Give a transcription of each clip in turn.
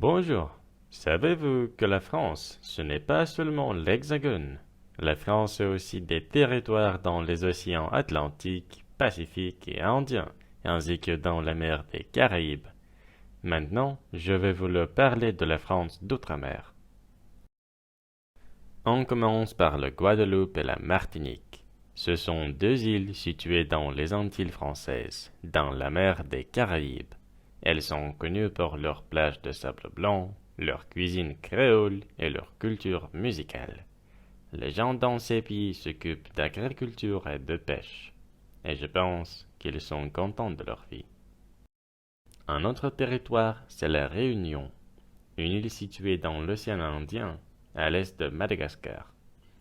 Bonjour. Savez-vous que la France, ce n'est pas seulement l'Hexagone. La France est aussi des territoires dans les océans Atlantique, Pacifique et Indien, ainsi que dans la mer des Caraïbes. Maintenant, je vais vous le parler de la France d'outre-mer. On commence par le Guadeloupe et la Martinique. Ce sont deux îles situées dans les Antilles françaises, dans la mer des Caraïbes. Elles sont connues pour leurs plages de sable blanc, leur cuisine créole et leur culture musicale. Les gens dans ces pays s'occupent d'agriculture et de pêche, et je pense qu'ils sont contents de leur vie. Un autre territoire, c'est la Réunion, une île située dans l'océan Indien, à l'est de Madagascar.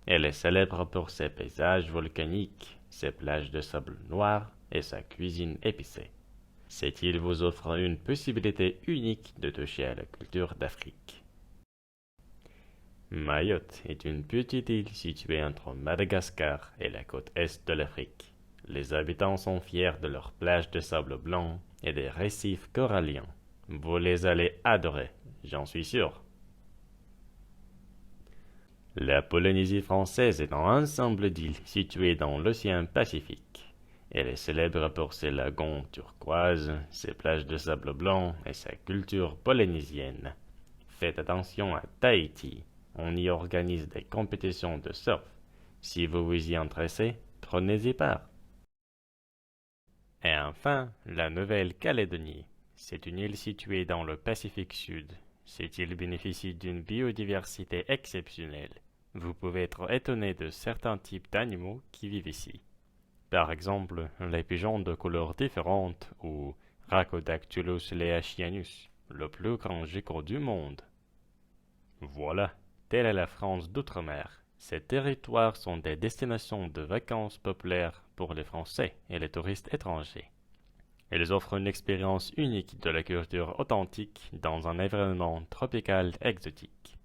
Elle est célèbre pour ses paysages volcaniques, ses plages de sable noir et sa cuisine épicée. Cette île vous offre une possibilité unique de toucher à la culture d'Afrique. Mayotte est une petite île située entre Madagascar et la côte est de l'Afrique. Les habitants sont fiers de leurs plages de sable blanc et des récifs coralliens. Vous les allez adorer, j'en suis sûr. La Polynésie française est un ensemble d'îles situées dans l'océan Pacifique. Elle est célèbre pour ses lagons turquoises, ses plages de sable blanc et sa culture polynésienne. Faites attention à Tahiti. On y organise des compétitions de surf. Si vous vous y intéressez, prenez-y part. Et enfin, la Nouvelle-Calédonie. C'est une île située dans le Pacifique Sud. Cette île bénéficie d'une biodiversité exceptionnelle. Vous pouvez être étonné de certains types d'animaux qui vivent ici. Par exemple, les pigeons de couleurs différentes ou Rhacodactylus leachianus, le plus grand gecko du monde. Voilà, telle est la France d'outre-mer. Ces territoires sont des destinations de vacances populaires pour les Français et les touristes étrangers. Ils offrent une expérience unique de la culture authentique dans un environnement tropical exotique.